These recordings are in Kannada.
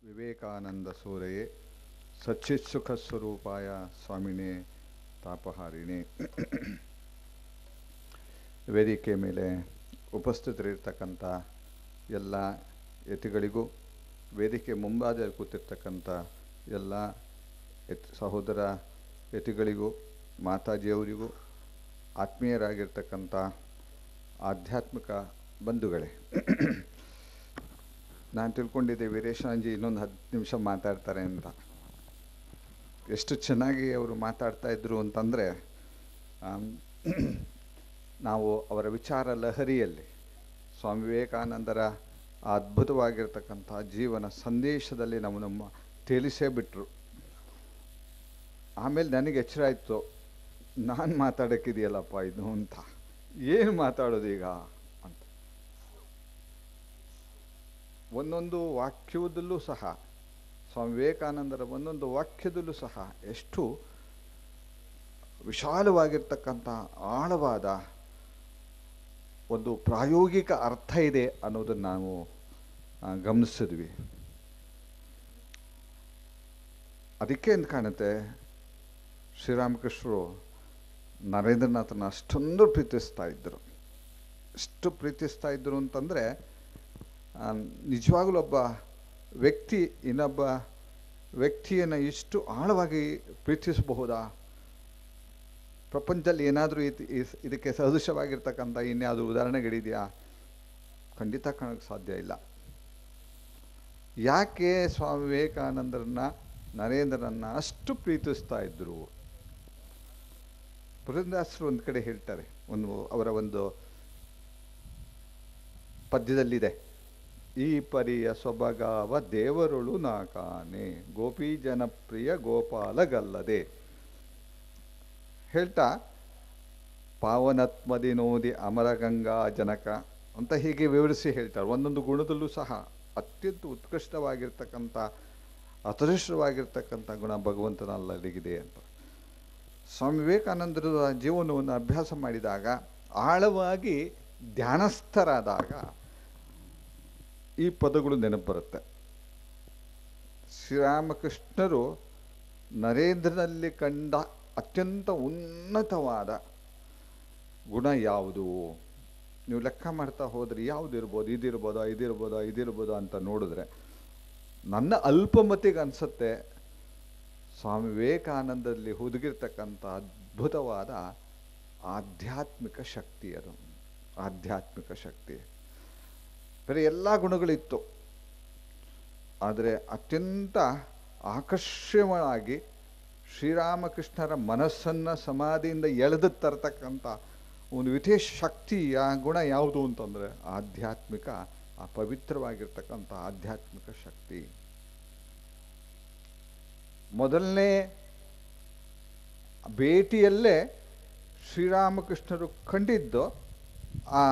ವಿವೇಕಾನಂದ ಸೂರೆಯೇ ಸಚ್ಚಿತ್ಸುಖ ಸ್ವರೂಪಾಯ ಸ್ವಾಮಿನೇ ತಾಪಹಾರಿಣಿ. ವೇದಿಕೆ ಮೇಲೆ ಉಪಸ್ಥಿತರಿರ್ತಕ್ಕಂಥ ಎಲ್ಲ ಯತಿಗಳಿಗೂ, ವೇದಿಕೆ ಮುಂಭಾಗದಲ್ಲಿ ಕೂತಿರ್ತಕ್ಕಂಥ ಎಲ್ಲ ಸಹೋದರ ಯತಿಗಳಿಗೂ, ಮಾತಾಜಿಯವರಿಗೂ, ಆತ್ಮೀಯರಾಗಿರ್ತಕ್ಕಂಥ ಆಧ್ಯಾತ್ಮಿಕ ಬಂಧುಗಳೇ, ನಾನು ತಿಳ್ಕೊಂಡಿದ್ದೆ ವೀರೇಶಾಂಜಿ ಇನ್ನೊಂದು 10 ನಿಮಿಷ ಮಾತಾಡ್ತಾರೆ ಅಂತ. ಎಷ್ಟು ಚೆನ್ನಾಗಿ ಅವರು ಮಾತಾಡ್ತಾಯಿದ್ರು ಅಂತಂದರೆ, ನಾವು ಅವರ ವಿಚಾರ ಲಹರಿಯಲ್ಲಿ ಸ್ವಾಮಿ ವಿವೇಕಾನಂದರ ಆ ಅದ್ಭುತವಾಗಿರ್ತಕ್ಕಂಥ ಜೀವನ ಸಂದೇಶದಲ್ಲಿ ನಮ್ಮ ತೇಲಿಸೇ ಬಿಟ್ಟರು. ಆಮೇಲೆ ನನಗೆ ಎಚ್ಚರ ಆಯಿತು, ನಾನು ಮಾತಾಡೋಕ್ಕಿದೆಯಲ್ಲಪ್ಪ ಇದು ಅಂತ, ಏನು ಮಾತಾಡೋದು ಈಗ ಅಂತ. ಒಂದೊಂದು ವಾಕ್ಯದಲ್ಲೂ ಸಹ, ಸ್ವಾಮಿ ವಿವೇಕಾನಂದರ ಒಂದೊಂದು ವಾಕ್ಯದಲ್ಲೂ ಸಹ ಎಷ್ಟು ವಿಶಾಲವಾಗಿರ್ತಕ್ಕಂಥ ಆಳವಾದ ಒಂದು ಪ್ರಾಯೋಗಿಕ ಅರ್ಥ ಇದೆ ಅನ್ನೋದನ್ನು ನಾವು ಗಮನಿಸಿದ್ವಿ. ಅದಕ್ಕೆ ಅಂತ ಕಾಣುತ್ತೆ ಶ್ರೀರಾಮಕೃಷ್ಣರು ನರೇಂದ್ರನಾಥನ ಅಷ್ಟೊಂದು ಪ್ರೀತಿಸ್ತಾ ಇದ್ದರು. ಎಷ್ಟು ಪ್ರೀತಿಸ್ತಾ ಇದ್ದರು ಅಂತಂದರೆ, ನಿಜವಾಗಲೂ ಒಬ್ಬ ವ್ಯಕ್ತಿ ಇನ್ನೊಬ್ಬ ವ್ಯಕ್ತಿಯನ್ನು ಇಷ್ಟು ಆಳವಾಗಿ ಪ್ರೀತಿಸಬಹುದಾ? ಪ್ರಪಂಚದಲ್ಲಿ ಏನಾದರೂ ಇದಕ್ಕೆ ಸದೃಶವಾಗಿರ್ತಕ್ಕಂಥ ಇನ್ಯಾವುದೂ ಉದಾಹರಣೆಗಳಿದೆಯಾ? ಖಂಡಿತ ಕಾಣೋಕ್ಕೆ ಸಾಧ್ಯ ಇಲ್ಲ. ಯಾಕೆ ಸ್ವಾಮಿ ವಿವೇಕಾನಂದರನ್ನ, ನರೇಂದ್ರನನ್ನು ಅಷ್ಟು ಪ್ರೀತಿಸ್ತಾ ಇದ್ದರು? ಪುರಂದರದಾಸರು ಒಂದು ಕಡೆ ಹೇಳ್ತಾರೆ, ಅವರ ಒಂದು ಪದ್ಯದಲ್ಲಿದೆ, ಈ ಪರಿಯ ಸೊಬಗಾವ ದೇವರುಳು ನಾಕಾನೆ, ಗೋಪಿ ಜನಪ್ರಿಯ ಗೋಪಾಲಗಲ್ಲದೆ ಹೇಳ್ತಾ, ಪಾವನತ್ಮದಿ ನೋದಿ ಅಮರಗಂಗಾ ಜನಕ ಅಂತ ಹೀಗೆ ವಿವರಿಸಿ ಹೇಳ್ತಾರೆ. ಒಂದೊಂದು ಗುಣದಲ್ಲೂ ಸಹ ಅತ್ಯಂತ ಉತ್ಕೃಷ್ಟವಾಗಿರ್ತಕ್ಕಂಥ, ಅದೃಷ್ಟವಾಗಿರ್ತಕ್ಕಂಥ ಗುಣ ಭಗವಂತನಲ್ಲಿಗಿದೆ ಅಂತ. ಸ್ವಾಮಿ ವಿವೇಕಾನಂದರ ಜೀವನವನ್ನು ಅಭ್ಯಾಸ ಮಾಡಿದಾಗ, ಆಳವಾಗಿ ಧ್ಯಾನಸ್ಥರಾದಾಗ ಈ ಪದಗಳು ನೆನಪು ಬರುತ್ತೆ. ಶ್ರೀರಾಮಕೃಷ್ಣರು ನರೇಂದ್ರನಲ್ಲಿ ಕಂಡ ಅತ್ಯಂತ ಉನ್ನತವಾದ ಗುಣ ಯಾವುದು? ನೀವು ಲೆಕ್ಕ ಮಾಡ್ತಾ ಹೋದರೆ ಯಾವುದಿರ್ಬೋದು, ಇದಿರ್ಬೋದಾ ಅಂತ ನೋಡಿದ್ರೆ, ನನ್ನ ಅಲ್ಪಮತಿಗೆ ಅನಿಸುತ್ತೆ ಸ್ವಾಮಿ ವಿವೇಕಾನಂದದಲ್ಲಿ ಹುದುಗಿರ್ತಕ್ಕಂಥ ಅದ್ಭುತವಾದ ಆಧ್ಯಾತ್ಮಿಕ ಶಕ್ತಿ. ಅದು ಆಧ್ಯಾತ್ಮಿಕ ಶಕ್ತಿ. ಬೇರೆ ಎಲ್ಲ ಗುಣಗಳಿತ್ತು, ಆದರೆ ಅತ್ಯಂತ ಆಕರ್ಷಣೀಯವಾಗಿ ಶ್ರೀರಾಮಕೃಷ್ಣರ ಮನಸ್ಸನ್ನು ಸಮಾಧಿಯಿಂದ ಎಳೆದು ತರತಕ್ಕಂಥ ಒಂದು ವಿಶೇಷ ಶಕ್ತಿಯ ಗುಣ ಯಾವುದು ಅಂತಂದರೆ ಆಧ್ಯಾತ್ಮಿಕ, ಆ ಪವಿತ್ರವಾಗಿರ್ತಕ್ಕಂಥ ಆಧ್ಯಾತ್ಮಿಕ ಶಕ್ತಿ. ಮೊದಲನೇ ಭೇಟಿಯಲ್ಲೇ ಶ್ರೀರಾಮಕೃಷ್ಣರು ಕಂಡಿದ್ದು ಆ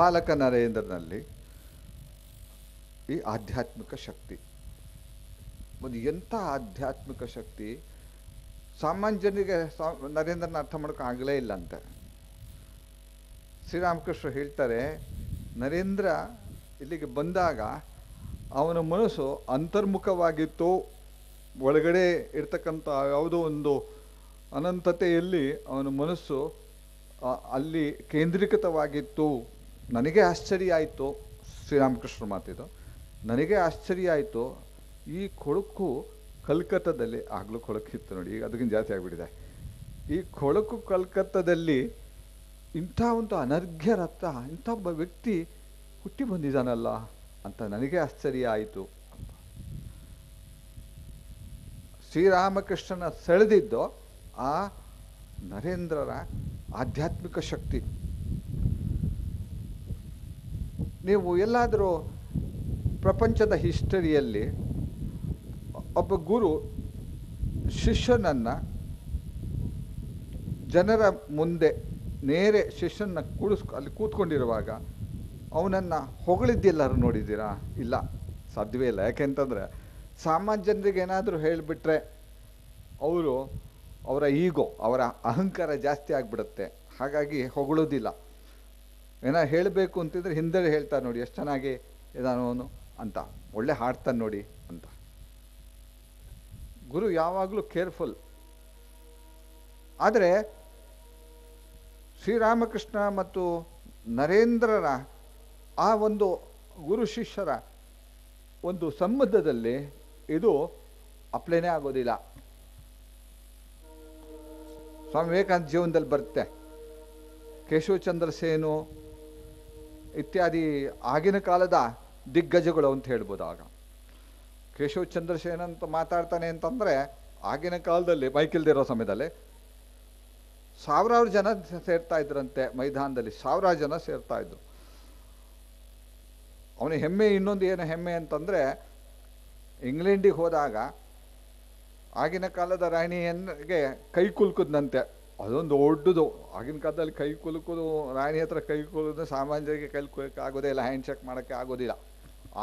ಬಾಲಕ ನರೇಂದ್ರನಲ್ಲಿ ಈ ಆಧ್ಯಾತ್ಮಿಕ ಶಕ್ತಿ. ಒಂದು ಎಂಥ ಆಧ್ಯಾತ್ಮಿಕ ಶಕ್ತಿ! ಸಾಮಾನ್ಯ ಜನರಿಗೆ ನರೇಂದ್ರನ ಅರ್ಥ ಮಾಡೋಕೆ ಆಗಲೇ ಇಲ್ಲ ಅಂತೆ. ಶ್ರೀರಾಮಕೃಷ್ಣ ಹೇಳ್ತಾರೆ, ನರೇಂದ್ರ ಇಲ್ಲಿಗೆ ಬಂದಾಗ ಅವನ ಮನಸ್ಸು ಅಂತರ್ಮುಖವಾಗಿತ್ತು, ಒಳಗಡೆ ಇರ್ತಕ್ಕಂಥ ಯಾವುದೋ ಒಂದು ಅನಂತತೆಯಲ್ಲಿ ಅವನ ಮನಸ್ಸು ಅಲ್ಲಿ ಕೇಂದ್ರೀಕೃತವಾಗಿತ್ತು. ನನಗೆ ಆಶ್ಚರ್ಯ ಆಯಿತು, ಶ್ರೀರಾಮಕೃಷ್ಣ ಮಾತಿದ್ದು, ನನಗೆ ಆಶ್ಚರ್ಯ ಆಯಿತು, ಈ ಕೊಳಕು ಕಲ್ಕತ್ತಾದಲ್ಲಿ, ಆಗಲೂ ಕೊಳಕಿತ್ತು ನೋಡಿ, ಈಗ ಅದಕ್ಕಿಂತ ಜಾಸ್ತಿ ಆಗಿಬಿಟ್ಟಿದೆ, ಈ ಕೊಳಕು ಕಲ್ಕತ್ತಾದಲ್ಲಿ ಇಂಥ ಒಂದು ಅನರ್ಘ್ಯ ರಥ, ಇಂಥ ಒಬ್ಬ ವ್ಯಕ್ತಿ ಹುಟ್ಟಿ ಬಂದಿದ್ದಾನಲ್ಲ ಅಂತ ನನಗೆ ಆಶ್ಚರ್ಯ ಆಯಿತು ಅಂತ. ಶ್ರೀರಾಮಕೃಷ್ಣನ ಸೆಳೆದಿದ್ದು ಆ ನರೇಂದ್ರರ ಆಧ್ಯಾತ್ಮಿಕ ಶಕ್ತಿ. ನೀವು ಎಲ್ಲಾದರೂ ಪ್ರಪಂಚದ ಹಿಸ್ಟರಿಯಲ್ಲಿ ಒಬ್ಬ ಗುರು ಶಿಷ್ಯನನ್ನು ಜನರ ಮುಂದೆ ನೇರೆ ಶಿಷ್ಯನ ಅಲ್ಲಿ ಕೂತ್ಕೊಂಡಿರುವಾಗ ಅವನನ್ನು ಹೊಗಳಿದ್ದೆಲ್ಲರೂ ನೋಡಿದ್ದೀರಾ? ಇಲ್ಲ, ಸಾಧ್ಯವೇ ಇಲ್ಲ. ಯಾಕೆಂತಂದರೆ ಸಾಮಾನ್ಯ ಜನರಿಗೆ ಏನಾದರೂ ಹೇಳಿಬಿಟ್ರೆ ಅವರ ಈಗೋ, ಅವರ ಅಹಂಕಾರ ಜಾಸ್ತಿ ಆಗಿಬಿಡುತ್ತೆ. ಹಾಗಾಗಿ ಹೊಗಳೋದಿಲ್ಲ. ಏನೋ ಹೇಳಬೇಕು ಅಂತಿದ್ರೆ ಹಿಂದೆ ಹೇಳ್ತಾರೆ, ನೋಡಿ ಎಷ್ಟು ಚೆನ್ನಾಗಿ ಇದಾನೋ ಅಂತ, ಒಳ್ಳೆ ಹಾಡ್ತಾನೆ ನೋಡಿ ಅಂತ. ಗುರು ಯಾವಾಗಲೂ ಕೇರ್ಫುಲ್. ಆದರೆ ಶ್ರೀರಾಮಕೃಷ್ಣ ಮತ್ತು ನರೇಂದ್ರರ ಆ ಒಂದು ಗುರು ಶಿಷ್ಯರ ಒಂದು ಸಂಬಂಧದಲ್ಲಿ ಇದು ಅಪ್ಲೈನೇ ಆಗೋದಿಲ್ಲ. ಸ್ವಾಮಿ ವಿವೇಕಾನಂದ ಜೀವನದಲ್ಲಿ ಬರುತ್ತೆ. ಕೇಶವಚಂದ್ರ ಸೇನು ಇತ್ಯಾದಿ ಆಗಿನ ಕಾಲದ ದಿಗ್ಗಜಗಳು ಅಂತ ಹೇಳ್ಬೋದು. ಆಗ ಕೇಶವಚಂದ್ರ ಸೇನ್ ಅಂತ ಮಾತಾಡ್ತಾನೆ ಅಂತಂದರೆ ಆಗಿನ ಕಾಲದಲ್ಲಿ ಮೈಕಿಲ್ದಿರೋ ಸಮಯದಲ್ಲಿ ಸಾವಿರಾರು ಜನ ಸೇರ್ತಾ ಇದ್ರಂತೆ ಮೈದಾನದಲ್ಲಿ, ಸಾವಿರಾರು ಜನ ಸೇರ್ತಾ ಇದ್ರು. ಅವನ ಹೆಮ್ಮೆ, ಇನ್ನೊಂದು ಏನು ಹೆಮ್ಮೆ ಅಂತಂದರೆ, ಇಂಗ್ಲೆಂಡಿಗೆ ಹೋದಾಗ ಆಗಿನ ಕಾಲದ ರಾಣಿಯನ್ಗೆ ಕೈ ಕುಲ್ಕುದ್ನಂತೆ. ಅದೊಂದು ದೊಡ್ಡದು. ಆಗಿನ ಕಾಲದಲ್ಲಿ ಕೈ ಕುಲುಕೋದು, ರಾಣಿ ಹತ್ರ ಕೈ ಕುಲುಕೋದು ಸಾಮಾನ್ಯರಿಗೆ ಕೈ ಕುಲಕ್ಕೆ ಆಗೋದೇ ಇಲ್ಲ, ಹ್ಯಾಂಡ್ ಚೆಕ್ ಮಾಡೋಕ್ಕೆ ಆಗೋದಿಲ್ಲ.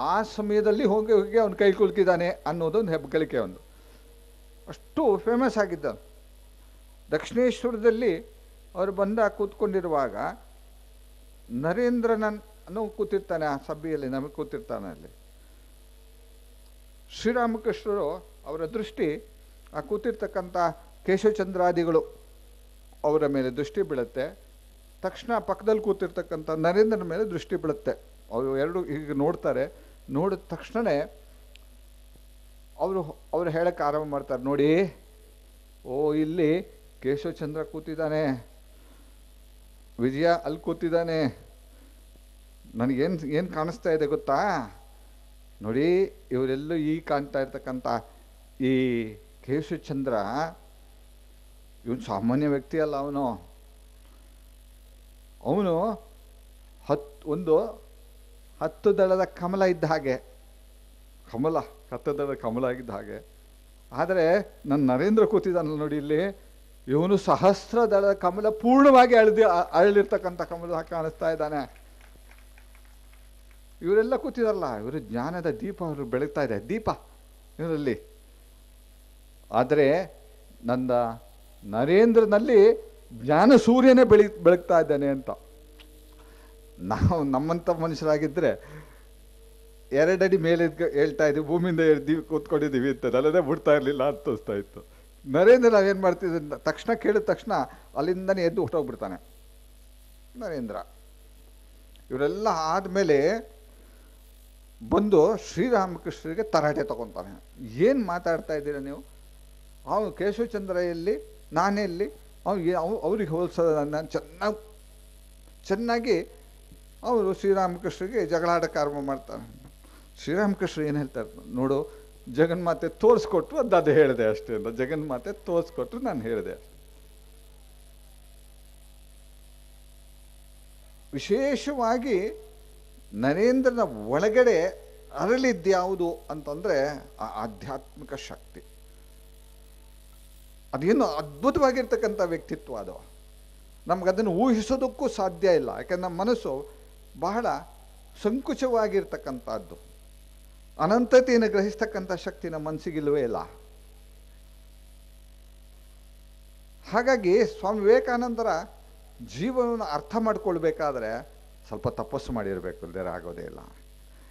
ಆ ಸಮಯದಲ್ಲಿ ಹೋಗಿ ಹೋಗಿ ಅವನು ಕೈ ಕುಲ್ಕಿದ್ದಾನೆ ಅನ್ನೋದೊಂದು ಹೆಬ್ಬಗಳಿಕೆ. ಒಂದು ಅಷ್ಟು ಫೇಮಸ್ ಆಗಿದ್ದ. ದಕ್ಷಿಣೇಶ್ವರದಲ್ಲಿ ಅವರು ಬಂದ ಕೂತ್ಕೊಂಡಿರುವಾಗ ನರೇಂದ್ರನನ್ನು ಕೂತಿರ್ತಾನೆ ಆ ಸಭೆಯಲ್ಲಿ, ನಮಗೆ ಕೂತಿರ್ತಾನೆ ಅಲ್ಲಿ. ಶ್ರೀರಾಮಕೃಷ್ಣರು ಅವರ ದೃಷ್ಟಿ ಆ ಕೂತಿರ್ತಕ್ಕಂಥ ಕೇಶವಚಂದ್ರಾದಿಗಳು ಅವರ ಮೇಲೆ ದೃಷ್ಟಿ ಬೀಳುತ್ತೆ. ತಕ್ಷಣ ಪಕ್ಕದಲ್ಲಿ ಕೂತಿರ್ತಕ್ಕಂಥ ನರೇಂದ್ರನ ಮೇಲೆ ದೃಷ್ಟಿ ಬೀಳುತ್ತೆ. ಅವರು ಎರಡು ಹೀಗೆ ನೋಡ್ತಾರೆ. ನೋಡಿದ ತಕ್ಷಣವೇ ಅವರು ಹೇಳಕ್ಕೆ ಆರಂಭ ಮಾಡ್ತಾರೆ, ನೋಡಿ ಓ ಇಲ್ಲಿ ಕೇಶವಚಂದ್ರ ಕೂತಿದ್ದಾನೆ, ವಿಜಯ ಅಲ್ಲಿ ಕೂತಿದ್ದಾನೆ, ನನಗೇನು ಕಾಣಿಸ್ತಾ ಇದೆ ಗೊತ್ತಾ, ನೋಡಿ ಇವರೆಲ್ಲೂ ಈ ಕಾಣ್ತಾ ಇರ್ತಕ್ಕಂಥ ಈ ಕೇಶವಚಂದ್ರ ಇವನು ಸಾಮಾನ್ಯ ವ್ಯಕ್ತಿ ಅಲ್ಲ. ಅವನು 10 ದಳದ ಕಮಲ ಇದ್ದ ಹಾಗೆ, ಕಮಲ 10 ದಳದ ಕಮಲ ಆಗಿದ್ದ ಹಾಗೆ. ಆದರೆ ನನ್ನ ನರೇಂದ್ರ ಕೂತಿದ್ದಾನಲ್ಲ ನೋಡಿ ಇಲ್ಲಿ, ಇವನು 1000 ದಳದ ಕಮಲ ಪೂರ್ಣವಾಗಿ ಅರಳಿರ್ತಕ್ಕಂಥ ಕಮಲ ಕಾಣಿಸ್ತಾ ಇದ್ದಾನೆ. ಇವರೆಲ್ಲ ಕೂತಿದಾರಲ್ಲ, ಇವರು ಜ್ಞಾನದ ದೀಪ ಅವರು ಬೆಳಗ್ತಾ ಇದೆ, ದೀಪ ಇವರಲ್ಲಿ. ಆದರೆ ನನ್ನ ನರೇಂದ್ರನಲ್ಲಿ ಜ್ಞಾನ ಸೂರ್ಯನೇ ಬೆಳಗ್ತಾ ಇದ್ದಾನೆ ಅಂತ. ನಾವು ನಮ್ಮಂಥ ಮನುಷ್ಯರಾಗಿದ್ದರೆ 2 ಅಡಿ ಮೇಲೆ ಹೇಳ್ತಾ ಇದ್ದೀವಿ, ಭೂಮಿಯಿಂದ ಕೂತ್ಕೊಂಡಿದ್ದೀವಿ ಅಂತ, ಅಲ್ಲದೆ ಬಿಡ್ತಾ ಇರಲಿಲ್ಲ ಅಂತ ತೋರಿಸ್ತಾ ಇತ್ತು. ನರೇಂದ್ರ ನಾವೇನು ಮಾಡ್ತಿದ್ದ ತಕ್ಷಣ ಕೇಳಿದ ತಕ್ಷಣ ಅಲ್ಲಿಂದನೇ ಎದ್ದು ಹೊಟ್ಟೋಗ್ಬಿಡ್ತಾನೆ ನರೇಂದ್ರ. ಇವರೆಲ್ಲ ಆದಮೇಲೆ ಬಂದು ಶ್ರೀರಾಮಕೃಷ್ಣರಿಗೆ ತರಾಟೆ ತಗೊತಾನೆ. ಏನು ಮಾತಾಡ್ತಾ ಇದ್ದೀರಾ ನೀವು, ಅವನು ಕೇಶವಚಂದ್ರ ಎಲ್ಲಿ, ನಾನೆಲ್ಲಿ, ಅವ್ರಿಗೆ ಹೋಲಿಸೋದು ನಾನು ಚೆನ್ನಾಗಿ ಅವರು ಶ್ರೀರಾಮಕೃಷ್ಣರಿಗೆ ಜಗಳ ಆಡೋಕ್ಕೆ ಆರಂಭ ಮಾಡ್ತಾನೆ. ಶ್ರೀರಾಮಕೃಷ್ಣ ಏನು ಹೇಳ್ತಾರೆ, ನೋಡು ಜಗನ್ಮಾತೆ ತೋರಿಸ್ಕೊಟ್ರು ಅದು ಹೇಳಿದೆ ಅಷ್ಟೇ ಅಂತ. ಜಗನ್ಮಾತೆ ತೋರಿಸ್ಕೊಟ್ರು ನಾನು ಹೇಳಿದೆ ಅಷ್ಟೆ. ವಿಶೇಷವಾಗಿ ನರೇಂದ್ರನ ಒಳಗಡೆ ಅರಳಿದ್ಯಾವುದು ಅಂತಂದರೆ ಆ ಆಧ್ಯಾತ್ಮಿಕ ಶಕ್ತಿ. ಅದೇನು ಅದ್ಭುತವಾಗಿರ್ತಕ್ಕಂಥ ವ್ಯಕ್ತಿತ್ವ ಅದು. ನಮಗದನ್ನು ಊಹಿಸೋದಕ್ಕೂ ಸಾಧ್ಯ ಇಲ್ಲ. ಯಾಕೆಂದ್ರೆ ನಮ್ಮ ಮನಸ್ಸು ಬಹಳ ಸಂಕುಚವಾಗಿರ್ತಕ್ಕಂಥದ್ದು. ಅನಂತತೆಯನ್ನು ಗ್ರಹಿಸ್ತಕ್ಕಂಥ ಶಕ್ತಿ ನಮ್ಮ ಮನಸ್ಸಿಗಿಲ್ವೇ ಇಲ್ಲ. ಹಾಗಾಗಿ ಸ್ವಾಮಿ ವಿವೇಕಾನಂದರ ಜೀವನವನ್ನು ಅರ್ಥ ಮಾಡ್ಕೊಳ್ಬೇಕಾದ್ರೆ ಸ್ವಲ್ಪ ತಪಸ್ಸು ಮಾಡಿರಬೇಕು, ಇಲ್ಲದೇ ಆಗೋದೇ ಇಲ್ಲ.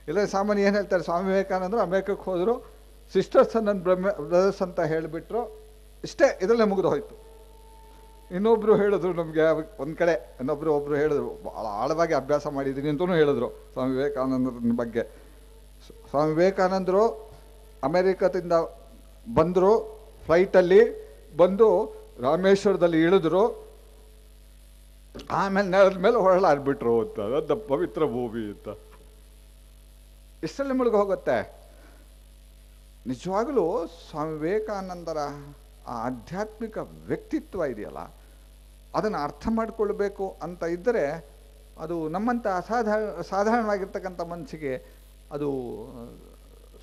ಇಲ್ಲ ಸಾಮಾನ್ಯ ಏನು ಹೇಳ್ತಾರೆ, ಸ್ವಾಮಿ ವಿವೇಕಾನಂದರು ಅಮೇರಿಕಕ್ಕೆ ಹೋದರು, ಸಿಸ್ಟರ್ಸ್ ನನ್ನ ಬ್ರದರ್ಸ್ ಅಂತ ಹೇಳಿಬಿಟ್ರು, ಇಷ್ಟೇ, ಇದರಲ್ಲೇ ಮುಗಿದು ಹೋಯ್ತು. ಇನ್ನೊಬ್ಬರು ಹೇಳಿದ್ರು ನಮಗೆ ಒಂದು ಕಡೆ, ಒಬ್ಬರು ಹೇಳಿದ್ರು, ಭಾಳ ಆಳವಾಗಿ ಅಭ್ಯಾಸ ಮಾಡಿದ್ದೀನಿ ಅಂತಲೂ ಹೇಳಿದ್ರು ಸ್ವಾಮಿ ವಿವೇಕಾನಂದರ ಬಗ್ಗೆ. ಸ್ವಾಮಿ ವಿವೇಕಾನಂದರು ಅಮೇರಿಕದಿಂದ ಬಂದರು, ಫ್ಲೈಟಲ್ಲಿ ಬಂದು ರಾಮೇಶ್ವರದಲ್ಲಿ ಇಳಿದ್ರು, ಆಮೇಲೆ ನೆಲದ ಮೇಲೆ ಹೊರಳಾಡ್ಬಿಟ್ರು ಅಂತ. ಅದು ಪವಿತ್ರ ಭೂಮಿ ಅಂತ. ಇಷ್ಟರಲ್ಲಿ ಮುಳುಗಿ ಹೋಗುತ್ತೆ. ನಿಜವಾಗಲೂ ಸ್ವಾಮಿ ವಿವೇಕಾನಂದರ ಆ ಆಧ್ಯಾತ್ಮಿಕ ವ್ಯಕ್ತಿತ್ವ ಇದೆಯಲ್ಲ, ಅದನ್ನು ಅರ್ಥ ಮಾಡಿಕೊಳ್ಬೇಕು ಅಂತ ಇದ್ದರೆ ಅದು ನಮ್ಮಂಥ ಸಾಧಾರಣವಾಗಿರ್ತಕ್ಕಂಥ ಮನಸ್ಸಿಗೆ ಅದು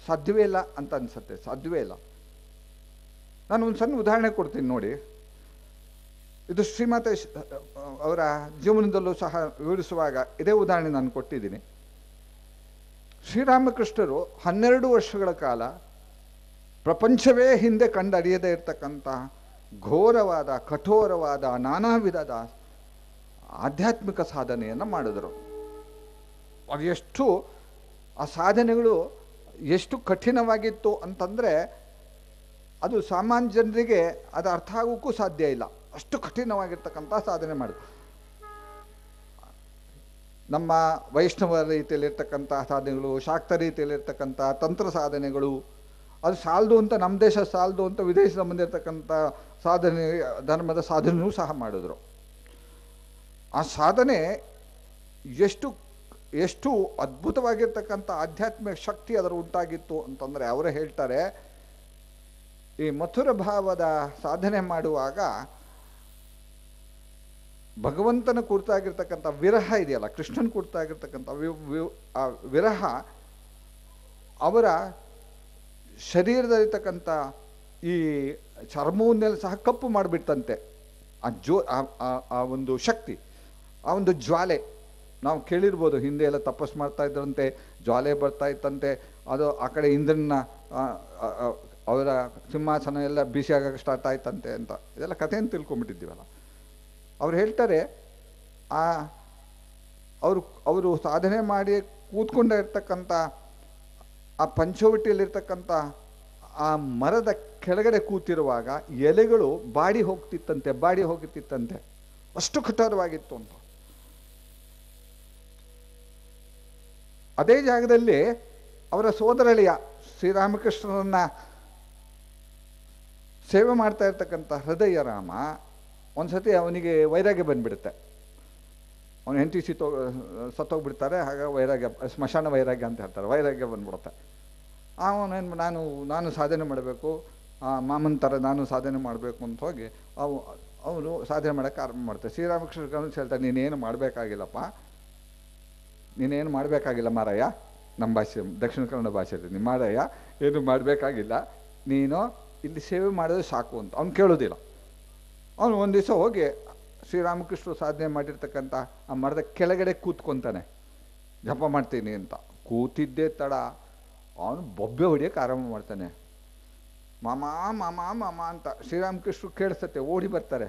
ಸಾಧ್ಯವೇ ಇಲ್ಲ ಅಂತ ಅನಿಸುತ್ತೆ. ಸಾಧ್ಯವೇ ಇಲ್ಲ. ನಾನು ಒಂದು ಸಣ್ಣ ಉದಾಹರಣೆ ಕೊಡ್ತೀನಿ ನೋಡಿ. ಇದು ಶ್ರೀಮಾತೆ ಅವರ ಜೀವನದಲ್ಲೂ ಸಹ ವಿವರಿಸುವಾಗ ಇದೇ ಉದಾಹರಣೆ ನಾನು ಕೊಟ್ಟಿದ್ದೀನಿ. ಶ್ರೀರಾಮಕೃಷ್ಣರು 12 ವರ್ಷಗಳ ಕಾಲ ಪ್ರಪಂಚವೇ ಹಿಂದೆ ಕಂಡರಿಯದೇ ಇರತಕ್ಕಂಥ ಘೋರವಾದ, ಕಠೋರವಾದ, ನಾನಾ ವಿಧದ ಆಧ್ಯಾತ್ಮಿಕ ಸಾಧನೆಯನ್ನು ಮಾಡಿದರು. ಅದು ಎಷ್ಟು ಆ ಸಾಧನೆಗಳು ಎಷ್ಟು ಕಠಿಣವಾಗಿತ್ತು ಅಂತಂದರೆ, ಅದು ಸಾಮಾನ್ಯ ಜನರಿಗೆ ಅದು ಅರ್ಥ ಆಗೋಕ್ಕೂ ಸಾಧ್ಯ ಇಲ್ಲ, ಅಷ್ಟು ಕಠಿಣವಾಗಿರ್ತಕ್ಕಂಥ ಸಾಧನೆ ಮಾಡಿದ್ರು. ನಮ್ಮ ವೈಷ್ಣವ ರೀತಿಯಲ್ಲಿರ್ತಕ್ಕಂಥ ಸಾಧನೆಗಳು, ಶಾಕ್ತ ರೀತಿಯಲ್ಲಿರ್ತಕ್ಕಂಥ ತಂತ್ರ ಸಾಧನೆಗಳು, ಅದು ಸಾಲದು ಅಂತ ನಮ್ಮ ದೇಶ ಸಾಲದು ಅಂತ ವಿದೇಶದ ಬಂದಿರತಕ್ಕಂಥ ಸಾಧನೆ, ಧರ್ಮದ ಸಾಧನೆಯೂ ಸಹ ಮಾಡಿದ್ರು. ಆ ಸಾಧನೆ ಎಷ್ಟು ಎಷ್ಟು ಅದ್ಭುತವಾಗಿರ್ತಕ್ಕಂಥ ಆಧ್ಯಾತ್ಮಿಕ ಶಕ್ತಿ ಅದರ ಉಂಟಾಗಿತ್ತು ಅಂತಂದರೆ, ಅವರೇ ಹೇಳ್ತಾರೆ, ಈ ಮಥುರ ಭಾವದ ಸಾಧನೆ ಮಾಡುವಾಗ ಭಗವಂತನ ಕುರಿತಾಗಿರ್ತಕ್ಕಂಥ ವಿರಹ ಇದೆಯಲ್ಲ, ಕೃಷ್ಣನ ಕುರಿತಾಗಿರ್ತಕ್ಕಂಥ ಆ ವಿರಹ ಅವರ ಶರೀರದಲ್ಲಿರ್ತಕ್ಕಂಥ ಈ ಚರ್ಮವನ್ನೆಲ್ಲ ಸಹ ಕಪ್ಪು ಮಾಡಿಬಿಡ್ತಂತೆ. ಆ ಒಂದು ಶಕ್ತಿ, ಆ ಒಂದು ಜ್ವಾಲೆ, ನಾವು ಕೇಳಿರ್ಬೋದು, ಹಿಂದೆ ಎಲ್ಲ ತಪಸ್ ಮಾಡ್ತಾ ಇದ್ರಂತೆ, ಜ್ವಾಲೆ ಬರ್ತಾ ಇತ್ತಂತೆ, ಅದು ಆ ಕಡೆ ಇಂದ್ರನ ಅವರ ಸಿಂಹಾಸನ ಎಲ್ಲ ಬಿಸಿಯಾಗಕ್ಕೆ ಸ್ಟಾರ್ಟ್ ಆಯ್ತಂತೆ ಅಂತ, ಇದೆಲ್ಲ ಕಥೆಯನ್ನು ತಿಳ್ಕೊಂಬಿಟ್ಟಿದ್ದೀವಲ್ಲ. ಅವ್ರು ಹೇಳ್ತಾರೆ, ಅವರು ಸಾಧನೆ ಮಾಡಿ ಕೂತ್ಕೊಂಡ ಇರ್ತಕ್ಕಂಥ ಆ ಪಂಚವಟಿಯಲ್ಲಿರ್ತಕ್ಕಂಥ ಆ ಮರದ ಕೆಳಗಡೆ ಕೂತಿರುವಾಗ ಎಲೆಗಳು ಬಾಡಿ ಹೋಗ್ತಿತ್ತಂತೆ, ಅಷ್ಟು ಕಠೋರವಾಗಿತ್ತು ಅಂತ. ಅದೇ ಜಾಗದಲ್ಲಿ ಅವರ ಸೋದರಳಿಯ ಶ್ರೀರಾಮಕೃಷ್ಣರನ್ನ ಸೇವೆ ಮಾಡ್ತಾ ಇರ್ತಕ್ಕಂಥ ಹೃದಯ ರಾಮ ಒಂದು ಸತಿ ಅವನಿಗೆ ವೈರಾಗ್ಯ ಬಂದುಬಿಡುತ್ತೆ. ಅವನ ಹೆಂಡತಿ ಸತ್ತೋಗ್ಬಿಡ್ತಾರೆ, ಹಾಗೆ ವೈರಾಗ್ಯ, ಸ್ಮಶಾನ ವೈರಾಗ್ಯ ಅಂತ ಹೇಳ್ತಾರೆ, ವೈರಾಗ್ಯ ಬಂದ್ಬಿಡುತ್ತೆ. ಅವನೇನು ನಾನು ಸಾಧನೆ ಮಾಡಬೇಕು, ಮಾಮನ ಥರ ನಾನು ಸಾಧನೆ ಮಾಡಬೇಕು ಅಂತ ಹೋಗಿ ಅವನು ಸಾಧನೆ ಮಾಡೋಕ್ಕೆ ಆರಂಭ ಮಾಡ್ತಾರೆ. ಶ್ರೀರಾಮಕೃಷ್ಣ ಗಮನಿಸಿ ಹೇಳ್ತಾರೆ, ನೀನೇನು ಮಾಡಬೇಕಾಗಿಲ್ಲಪ್ಪ, ನೀನೇನು ಮಾಡಬೇಕಾಗಿಲ್ಲ ಮಾರಯ್ಯ, ನಮ್ಮ ಭಾಷೆ ದಕ್ಷಿಣ ಕನ್ನಡ ಭಾಷೆಯಲ್ಲಿ, ನೀನು ಮಾರಯ್ಯ ಏನು ಮಾಡಬೇಕಾಗಿಲ್ಲ, ನೀನು ಇಲ್ಲಿ ಸೇವೆ ಮಾಡೋದು ಸಾಕು ಅಂತ. ಅವ್ನು ಕೇಳೋದಿಲ್ಲ. ಅವನು ಒಂದು ದಿವಸ ಹೋಗಿ ಶ್ರೀರಾಮಕೃಷ್ಣರು ಸಾಧನೆ ಮಾಡಿರ್ತಕ್ಕಂಥ ಆ ಮರದ ಕೆಳಗಡೆ ಕೂತ್ಕೊತಾನೆ, ಜಪ ಮಾಡ್ತೀನಿ ಅಂತ. ಕೂತಿದ್ದೇ ತಡ ಅವನು ಬೊಬ್ಬೆ ಹೊಡಿಯೋಕ್ಕೆ ಆರಂಭ ಮಾಡ್ತಾನೆ. ಮಾಮ ಮಾಮ ಮಾಮ ಅಂತ ಶ್ರೀರಾಮಕೃಷ್ಣರು ಕೇಳಿಸತ್ತೆ, ಓಡಿ ಬರ್ತಾರೆ.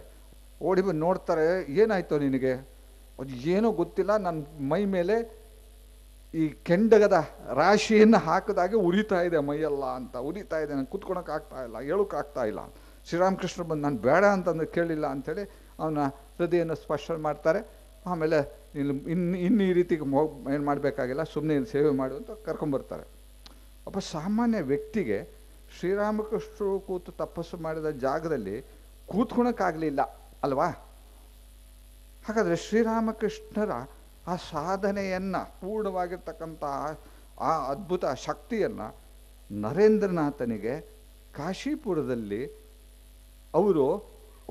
ಓಡಿ ಬಂದು ನೋಡ್ತಾರೆ, ಏನಾಯ್ತು ನಿನಗೆ? ಅದು ಏನೋ ಗೊತ್ತಿಲ್ಲ, ನನ್ನ ಮೈ ಮೇಲೆ ಈ ಕೆಂಡಗದ ರಾಶಿಯನ್ನು ಹಾಕಿದಾಗೆ ಉರಿತಾ ಇದೆ ಮೈಯೆಲ್ಲ ಅಂತ, ಉರಿತಾ ಇದೆ, ನಾನು ಕೂತ್ಕೊಳಕ್ಕಾಗ್ತಾ ಇಲ್ಲ, ಹೇಳೋಕ್ಕಾಗ್ತಾ ಇಲ್ಲ. ಶ್ರೀರಾಮಕೃಷ್ಣ ಬಂದು ನಾನು ಬೇಡ ಅಂತಂದ್ರೆ ಕೇಳಿಲ್ಲ ಅಂಥೇಳಿ ಅವನ ಹೃದಯನ ಸ್ಪರ್ಶ ಮಾಡ್ತಾರೆ. ಆಮೇಲೆ ಇನ್ನು ಈ ರೀತಿಗೆ ಏನು ಮಾಡಬೇಕಾಗಿಲ್ಲ, ಸುಮ್ಮನೆ ಸೇವೆ ಮಾಡು ಅಂತ ಕರ್ಕೊಂಬರ್ತಾರೆ. ಒಬ್ಬ ಸಾಮಾನ್ಯ ವ್ಯಕ್ತಿಗೆ ಶ್ರೀರಾಮಕೃಷ್ಣರು ಕೂತು ತಪಸ್ಸು ಮಾಡಿದ ಜಾಗದಲ್ಲಿ ಕೂತ್ಕೊಳಕ್ಕಾಗಲಿಲ್ಲ ಅಲ್ವಾ? ಹಾಗಾದರೆ ಶ್ರೀರಾಮಕೃಷ್ಣರ ಆ ಸಾಧನೆಯನ್ನು, ಪೂರ್ಣವಾಗಿರ್ತಕ್ಕಂಥ ಆ ಅದ್ಭುತ ಶಕ್ತಿಯನ್ನು ನರೇಂದ್ರನಾಥನಿಗೆ ಕಾಶಿಪುರದಲ್ಲಿ ಅವರು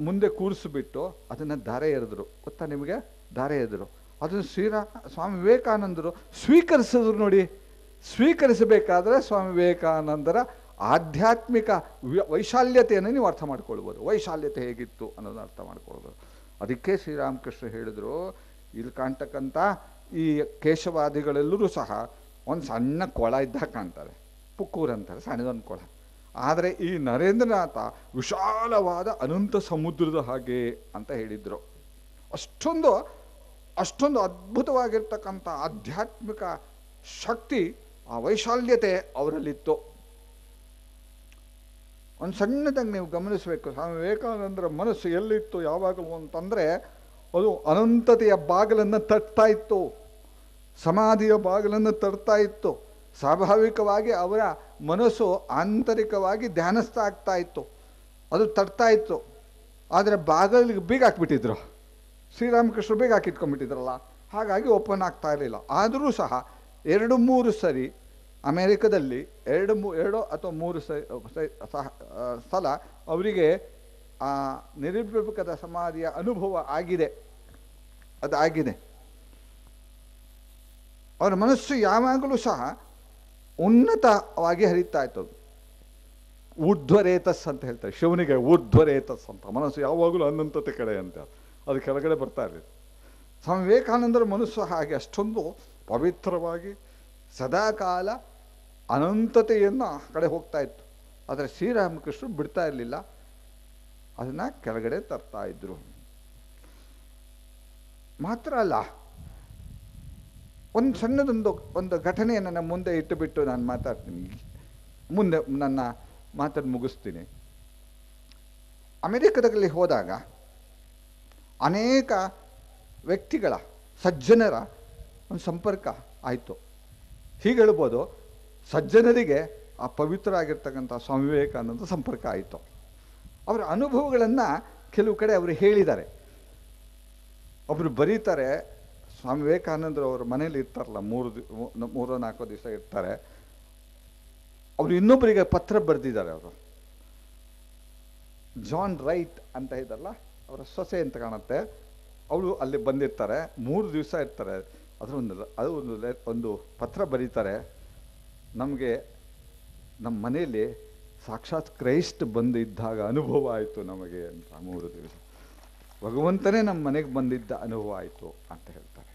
ಮುಂದೆ ಕೂರಿಸಿಬಿಟ್ಟು ಅದನ್ನು ಧಾರೆ ಎರೆದ್ರು. ಗೊತ್ತಾ ನಿಮಗೆ? ಧಾರೆ ಎರೆದ್ರು. ಅದನ್ನು ಸ್ವಾಮಿ ವಿವೇಕಾನಂದರು ಸ್ವೀಕರಿಸಿದ್ರು. ನೋಡಿ, ಸ್ವೀಕರಿಸಬೇಕಾದ್ರೆ ಸ್ವಾಮಿ ವಿವೇಕಾನಂದರ ಆಧ್ಯಾತ್ಮಿಕ ವೈಶಾಲ್ಯತೆಯನ್ನು ನೀವು ಅರ್ಥ ಮಾಡ್ಕೊಳ್ಬೋದು. ವೈಶಾಲ್ಯತೆ ಹೇಗಿತ್ತು ಅನ್ನೋದನ್ನ ಅರ್ಥ ಮಾಡ್ಕೊಳ್ಬೋದು. ಅದಕ್ಕೆ ಶ್ರೀರಾಮಕೃಷ್ಣ ಹೇಳಿದ್ರು, ಇಲ್ಲಿ ಕಾಣ್ತಕ್ಕಂಥ ಈ ಕೇಶವಾದಿಗಳೆಲ್ಲರೂ ಸಹ ಒಂದು ಸಣ್ಣ ಕೊಳ ಇದ್ದಾಗ ಕಾಣ್ತಾರೆ, ಪುಕ್ಕೂರು ಅಂತಾರೆ, ಸಣ್ಣದೊಂದು ಕೊಳ. ಆದರೆ ಈ ನರೇಂದ್ರನಾಥ ವಿಶಾಲವಾದ ಅನಂತ ಸಮುದ್ರದ ಹಾಗೆ ಅಂತ ಹೇಳಿದರು. ಅಷ್ಟೊಂದು ಅದ್ಭುತವಾಗಿರ್ತಕ್ಕಂಥ ಆಧ್ಯಾತ್ಮಿಕ ಶಕ್ತಿ, ಆ ವೈಶಾಲ್ಯತೆ ಅವರಲ್ಲಿತ್ತು. ಒಂದು ಸಣ್ಣದಾಗಿ ನೀವು ಗಮನಿಸಬೇಕು, ಸ್ವಾಮಿ ವಿವೇಕಾನಂದರ ಮನಸ್ಸು ಎಲ್ಲಿತ್ತು ಯಾವಾಗಲೂ ಅಂತಂದರೆ, ಅದು ಅನಂತತೆಯ ಬಾಗಿಲನ್ನು ತಟ್ತಾ ಇತ್ತು, ಸಮಾಧಿಯ ಬಾಗಿಲನ್ನು ತಟ್ತಾ ಇತ್ತು. ಸ್ವಾಭಾವಿಕವಾಗಿ ಅವರ ಮನಸ್ಸು ಆಂತರಿಕವಾಗಿ ಧ್ಯಾನಸ್ಥ ಆಗ್ತಾ ಇತ್ತು, ಅದು ತಟ್ತಾ ಇತ್ತು. ಆದರೆ ಬಾಗಿಲಿಗೆ ಬೀಗ ಹಾಕ್ಬಿಟ್ಟಿದ್ರು, ಶ್ರೀರಾಮಕೃಷ್ಣ ಬೀಗ ಹಾಕಿಟ್ಕೊಂಡ್ಬಿಟ್ಟಿದ್ರಲ್ಲ, ಹಾಗಾಗಿ ಓಪನ್ ಆಗ್ತಾ ಇರಲಿಲ್ಲ. ಆದರೂ ಸಹ 2-3 ಸರಿ ಅಮೇರಿಕದಲ್ಲಿ 2 ಅಥವಾ 3 ಸಲ ಅವರಿಗೆ ಆ ನಿರ್ವಿಭಾಗದ ಸಮಾಧಿಯ ಅನುಭವ ಆಗಿದೆ. ಅದಾಗಿದೆ. ಅವರ ಮನಸ್ಸು ಯಾವಾಗಲೂ ಸಹ ಉನ್ನತವಾಗಿ ಹರಿತಾ ಇತ್ತು. ಅದು ಊರ್ಧ್ವರೇತಸ್ ಅಂತ ಹೇಳ್ತಾರೆ, ಶಿವನಿಗೆ ಊರ್ಧ್ವರೇತಸ್ ಅಂತ. ಮನಸ್ಸು ಯಾವಾಗಲೂ ಅನಂತತೆ ಕಡೆ ಅಂತ, ಅದು ಕೆಳಗಡೆ ಬರ್ತಾ ಇರಲಿಲ್ಲ. ಸ್ವಾಮಿ ವಿವೇಕಾನಂದರ ಮನಸ್ಸು ಹಾಗೆ ಅಷ್ಟೊಂದು ಪವಿತ್ರವಾಗಿ ಸದಾಕಾಲ ಅನಂತತೆಯನ್ನು ಕಡೆ ಹೋಗ್ತಾ ಇತ್ತು. ಆದರೆ ಶ್ರೀರಾಮಕೃಷ್ಣರು ಬಿಡ್ತಾ ಇರಲಿಲ್ಲ, ಅದನ್ನು ಕೆಳಗಡೆ ತರ್ತಾ ಇದ್ರು. ಮಾತ್ರ ಅಲ್ಲ, ಒಂದು ಸಣ್ಣದೊಂದು ಘಟನೆಯನ್ನು ನಮ್ಮ ಮುಂದೆ ಇಟ್ಟುಬಿಟ್ಟು ನಾನು ಮಾತಾಡ್ತೀನಿ, ಮುಂದೆ ನನ್ನ ಮಾತನ್ನು ಮುಗಿಸ್ತೀನಿ. ಅಮೆರಿಕದಲ್ಲಿ ಹೋದಾಗ ಅನೇಕ ವ್ಯಕ್ತಿಗಳ ಸಜ್ಜನರ ಒಂದು ಸಂಪರ್ಕ ಆಯಿತು. ಹೀಗೆ ಹೇಳ್ಬೋದು, ಸಜ್ಜನರಿಗೆ ಆ ಪವಿತ್ರ ಆಗಿರ್ತಕ್ಕಂಥ ಸ್ವಾಮಿ ವಿವೇಕಾನಂದ ಸಂಪರ್ಕ ಆಯಿತು. ಅವರ ಅನುಭವಗಳನ್ನು ಕೆಲವು ಕಡೆ ಅವರು ಹೇಳಿದ್ದಾರೆ. ಒಬ್ಬರು ಬರೀತಾರೆ, ಸ್ವಾಮಿ ವಿವೇಕಾನಂದರು ಅವ್ರ ಮನೇಲಿ ಇರ್ತಾರಲ್ಲ, 3-4 ದಿವಸ ಇರ್ತಾರೆ. ಅವರು ಇನ್ನೊಬ್ಬರಿಗೆ ಪತ್ರ ಬರೆದಿದ್ದಾರೆ. ಅವರು ಜಾನ್ ರೈಟ್ ಅಂತ ಇದ್ದಲ್ಲ, ಅವರ ಸೊಸೆ ಅಂತ ಕಾಣುತ್ತೆ, ಅವಳು ಅಲ್ಲಿ ಬಂದಿರ್ತಾರೆ. 3 ದಿವಸ ಇರ್ತಾರೆ. ಒಂದು ಪತ್ರ ಬರೀತಾರೆ, ನಮಗೆ ನಮ್ಮ ಮನೆಯಲ್ಲಿ ಸಾಕ್ಷಾತ್ ಕ್ರೈಸ್ಟ್ ಬಂದಿದ್ದಾಗ ಅನುಭವ ಆಯಿತು ನಮಗೆ ಅಂತ. 3 ದಿವಸ ಭಗವಂತನೇ ನಮ್ಮ ಮನೆಗೆ ಬಂದಿದ್ದ ಅನುಭವ ಆಯಿತು ಅಂತ ಹೇಳ್ತಾರೆ.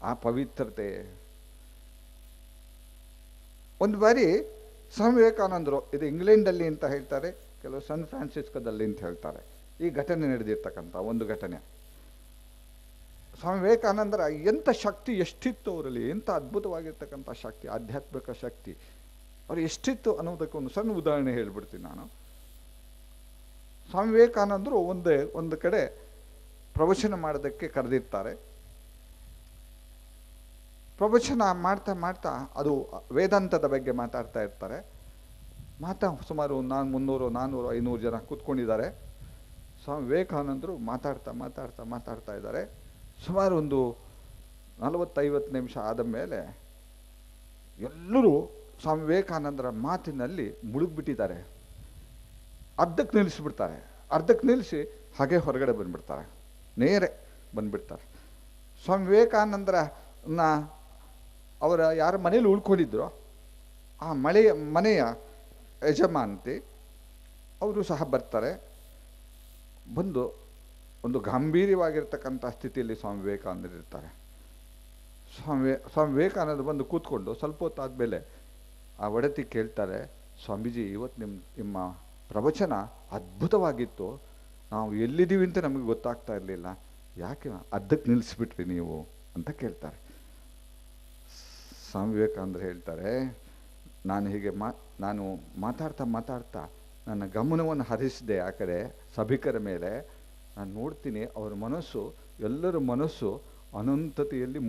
ಆ ಪವಿತ್ರತೆ. ಒಂದು ಬಾರಿ ಸ್ವಾಮಿ ವಿವೇಕಾನಂದರು, ಇದು ಇಂಗ್ಲೆಂಡಲ್ಲಿ ಅಂತ ಹೇಳ್ತಾರೆ, ಕೆಲವು ಸನ್ ಫ್ರಾನ್ಸಿಸ್ಕೋದಲ್ಲಿ ಅಂತ ಹೇಳ್ತಾರೆ, ಈ ಘಟನೆ ನಡೆದಿರ್ತಕ್ಕಂಥ ಒಂದು ಘಟನೆ. ಸ್ವಾಮಿ ವಿವೇಕಾನಂದರ ಎಂಥ ಶಕ್ತಿ ಎಷ್ಟಿತ್ತು ಅವರಲ್ಲಿ, ಎಂಥ ಅದ್ಭುತವಾಗಿರ್ತಕ್ಕಂಥ ಶಕ್ತಿ, ಆಧ್ಯಾತ್ಮಿಕ ಶಕ್ತಿ ಅವ್ರು ಎಷ್ಟಿತ್ತು ಅನ್ನೋದಕ್ಕೆ ಒಂದು ಸಣ್ಣ ಉದಾಹರಣೆ ಹೇಳ್ಬಿಡ್ತೀನಿ ನಾನು. ಸ್ವಾಮಿ ವಿವೇಕಾನಂದರು ಒಂದು ಕಡೆ ಪ್ರವಚನ ಮಾಡೋದಕ್ಕೆ ಕರೆದಿರ್ತಾರೆ. ಪ್ರವಚನ ಮಾಡ್ತಾ ಮಾಡ್ತಾ ಅದು ವೇದಾಂತದ ಬಗ್ಗೆ ಮಾತಾಡ್ತಾ ಇರ್ತಾರೆ. ಸುಮಾರು 300, 400, 500 ಜನ ಕೂತ್ಕೊಂಡಿದ್ದಾರೆ. ಸ್ವಾಮಿ ವಿವೇಕಾನಂದರು ಮಾತಾಡ್ತಾ ಇದ್ದಾರೆ. ಸುಮಾರು ಒಂದು 40-50 ನಿಮಿಷ ಆದ ಮೇಲೆ ಎಲ್ಲರೂ ಸ್ವಾಮಿ ವಿವೇಕಾನಂದರ ಮಾತಿನಲ್ಲಿ ಮುಳುಗ್ಬಿಟ್ಟಿದ್ದಾರೆ. ಅರ್ಧಕ್ಕೆ ನಿಲ್ಲಿಸ್ಬಿಡ್ತಾರೆ. ಅರ್ಧಕ್ಕೆ ನಿಲ್ಲಿಸಿ ಹಾಗೆ ಹೊರಗಡೆ ಬಂದ್ಬಿಡ್ತಾರೆ, ನೇರೆ ಬಂದ್ಬಿಡ್ತಾರೆ. ಸ್ವಾಮಿ ವಿವೇಕಾನಂದರನ್ನ ಅವರ ಯಾರ ಮನೇಲಿ ಉಳ್ಕೊಂಡಿದ್ರು ಆ ಮನೆಯ ಯಜಮಾನತಿ ಅವರು ಸಹ ಬರ್ತಾರೆ. ಬಂದು ಒಂದು ಗಾಂಭೀರ್ಯವಾಗಿರ್ತಕ್ಕಂಥ ಸ್ಥಿತಿಯಲ್ಲಿ ಸ್ವಾಮಿ ವಿವೇಕಾನಂದರು ಇರ್ತಾರೆ. ಸ್ವಾಮಿ ವಿವೇಕಾನಂದ ಬಂದು ಕೂತ್ಕೊಂಡು ಸ್ವಲ್ಪ ಹೊತ್ತಾದಮೇಲೆ ಆ ಒಡತಿ ಕೇಳ್ತಾರೆ, ಸ್ವಾಮೀಜಿ, ಇವತ್ತು ನಿಮ್ಮ ಪ್ರವಚನ ಅದ್ಭುತವಾಗಿತ್ತು, ನಾವು ಎಲ್ಲಿದ್ದೀವಿ ಅಂತ ನಮಗೆ ಗೊತ್ತಾಗ್ತಾ ಇರಲಿಲ್ಲ, ಯಾಕೆ ಅರ್ಧಕ್ಕೆ ನಿಲ್ಲಿಸ್ಬಿಟ್ರಿ ನೀವು ಅಂತ ಕೇಳ್ತಾರೆ. ಸ್ವಾಮಿ ವಿವೇಕಾನಂದರು ಹೇಳ್ತಾರೆ, ನಾನು ಮಾತಾಡ್ತಾ ನನ್ನ ಗಮನವನ್ನು ಹರಿಸಿದೆ ಆ ಕಡೆ ಸಭಿಕರ ಮೇಲೆ. ನಾನು ನೋಡ್ತೀನಿ ಅವ್ರ ಮನಸ್ಸು, ಎಲ್ಲರ ಮನಸ್ಸು ಅನಂತತೆಯಲ್ಲಿ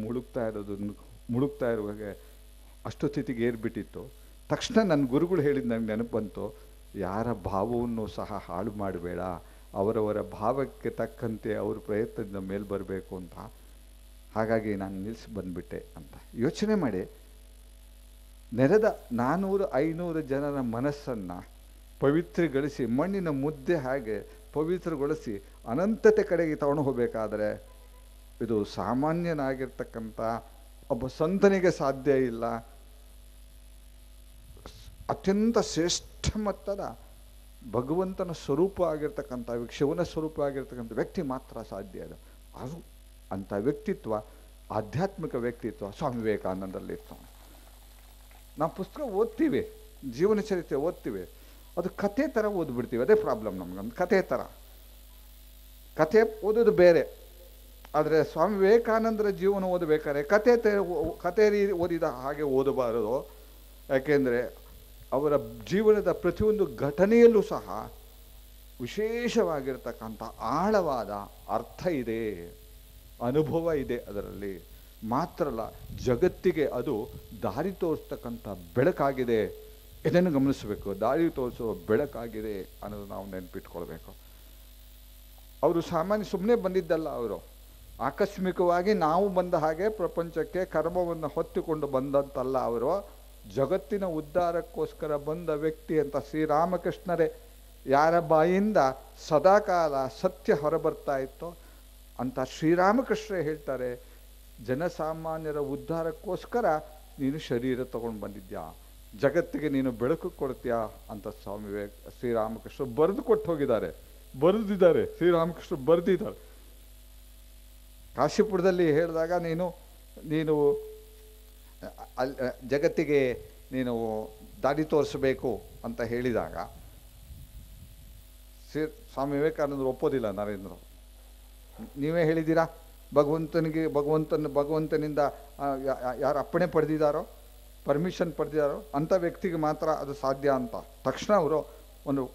ಮುಳುಗ್ತಾ ಇರುವಾಗ ಅಷ್ಟು ಸ್ಥಿತಿಗೆ ಏರ್ಬಿಟ್ಟಿತ್ತು. ತಕ್ಷಣ ನನ್ನ ಗುರುಗಳು ಹೇಳಿದ ನನಗೆ ನೆನಪು ಬಂತು, ಯಾರ ಭಾವವನ್ನು ಸಹ ಹಾಳು ಮಾಡಬೇಡ, ಅವರವರ ಭಾವಕ್ಕೆ ತಕ್ಕಂತೆ ಅವ್ರ ಪ್ರಯತ್ನದಿಂದ ಮೇಲೆ ಬರಬೇಕು ಅಂತ. ಹಾಗಾಗಿ ನಾನು ನಿಲ್ಲಿಸಿ ಬಂದುಬಿಟ್ಟೆ ಅಂತ. ಯೋಚನೆ ಮಾಡಿ, ನೆರೆದ 400-500 ಜನರ ಮನಸ್ಸನ್ನು ಪವಿತ್ರಗೊಳಿಸಿ, ಮಣ್ಣಿನ ಮುದ್ದೆ ಹಾಗೆ ಪವಿತ್ರಗೊಳಿಸಿ ಅನಂತತೆ ಕಡೆಗೆ ತಗೊಂಡು ಹೋಗಬೇಕಾದ್ರೆ ಇದು ಸಾಮಾನ್ಯನಾಗಿರ್ತಕ್ಕಂಥ ಒಬ್ಬ ಸಂತನಿಗೆ ಸಾಧ್ಯ ಇಲ್ಲ. ಅತ್ಯಂತ ಶ್ರೇಷ್ಠ ಮಟ್ಟದ ಭಗವಂತನ ಸ್ವರೂಪ ಆಗಿರ್ತಕ್ಕಂಥ, ಶಿವನ ಸ್ವರೂಪ ಆಗಿರ್ತಕ್ಕಂಥ ವ್ಯಕ್ತಿ ಮಾತ್ರ ಸಾಧ್ಯ. ಅದು ಅಂಥ ವ್ಯಕ್ತಿತ್ವ, ಆಧ್ಯಾತ್ಮಿಕ ವ್ಯಕ್ತಿತ್ವ ಸ್ವಾಮಿ ವಿವೇಕಾನಂದರಲ್ಲಿತ್ತು. ನಾವು ಪುಸ್ತಕ ಓದ್ತೀವಿ, ಜೀವನ ಚರಿತ್ರೆ ಓದ್ತೀವಿ, ಅದು ಕಥೆ ಥರ ಓದ್ಬಿಡ್ತೀವಿ. ಅದೇ ಪ್ರಾಬ್ಲಮ್ ನಮ್ಗೊಂದು, ಕಥೆ ಥರ. ಕಥೆ ಓದೋದು ಬೇರೆ, ಆದರೆ ಸ್ವಾಮಿ ವಿವೇಕಾನಂದರ ಜೀವನ ಓದಬೇಕಾದ್ರೆ ಕಥೆ ಓದಿದ ಹಾಗೆ ಓದಬಾರದು. ಯಾಕೆಂದರೆ ಅವರ ಜೀವನದ ಪ್ರತಿಯೊಂದು ಘಟನೆಯಲ್ಲೂ ಸಹ ವಿಶೇಷವಾಗಿರ್ತಕ್ಕಂಥ ಆಳವಾದ ಅರ್ಥ ಇದೆ, ಅನುಭವ ಇದೆ ಅದರಲ್ಲಿ. ಮಾತ್ರ ಅಲ್ಲ, ಜಗತ್ತಿಗೆ ಅದು ದಾರಿ ತೋರಿಸ್ತಕ್ಕಂಥ ಬೆಳಕಾಗಿದೆ. ಇದನ್ನು ಗಮನಿಸಬೇಕು, ದಾರಿ ತೋರಿಸುವ ಬೆಳಕಾಗಿದೆ ಅನ್ನೋದು ನಾವು ನೆನಪಿಟ್ಕೊಳ್ಬೇಕು. ಅವರು ಸುಮ್ಮನೆ ಬಂದಿದ್ದಲ್ಲ, ಅವರು ಆಕಸ್ಮಿಕವಾಗಿ ನಾವು ಬಂದ ಹಾಗೆ ಪ್ರಪಂಚಕ್ಕೆ ಕರ್ಮವನ್ನು ಹೊತ್ತುಕೊಂಡು ಬಂದಂತಲ್ಲ. ಅವರು ಜಗತ್ತಿನ ಉದ್ಧಾರಕ್ಕೋಸ್ಕರ ಬಂದ ವ್ಯಕ್ತಿ ಅಂತ ಶ್ರೀರಾಮಕೃಷ್ಣರೇ ಯಾರ ಬಾಯಿಂದ ಸದಾಕಾಲ ಸತ್ಯ ಹೊರಬರ್ತಾ ಇತ್ತೋ ಅಂತ ಶ್ರೀರಾಮಕೃಷ್ಣರೇ ಹೇಳ್ತಾರೆ, ಜನಸಾಮಾನ್ಯರ ಉದ್ಧಾರಕ್ಕೋಸ್ಕರ ನೀನು ಶರೀರ ತಗೊಂಡು ಬಂದಿದ್ಯಾ, ಜಗತ್ತಿಗೆ ನೀನು ಬೆಳಕು ಕೊಡ್ತೀಯಾ ಅಂತ ಶ್ರೀರಾಮಕೃಷ್ಣ ಬರೆದು ಕೊಟ್ಟು ಹೋಗಿದ್ದಾರೆ, ಬರೆದಿದ್ದಾರೆ. ಶ್ರೀರಾಮಕೃಷ್ಣ ಬರೆದಿದ್ದಾರೆ. ಕಾಶಿಪುರದಲ್ಲಿ ಹೇಳಿದಾಗ ನೀನು ಜಗತ್ತಿಗೆ ನೀನು ದಾರಿ ತೋರಿಸಬೇಕು ಅಂತ ಹೇಳಿದಾಗ ಸ್ವಾಮಿ ವಿವೇಕಾನಂದರು ಒಪ್ಪೋದಿಲ್ಲ. ನರೇಂದ್ರ, ನೀವೇ ಹೇಳಿದ್ದೀರಾ, ಭಗವಂತನಿಂದ ಯಾರು ಅಪ್ಪಣೆ ಪಡೆದಿದ್ದಾರೋ, ಪರ್ಮಿಷನ್ ಪಡೆದಿದ್ದಾರೋ ಅಂಥ ವ್ಯಕ್ತಿಗೆ ಮಾತ್ರ ಅದು ಸಾಧ್ಯ ಅಂತ. ತಕ್ಷಣ ಅವರು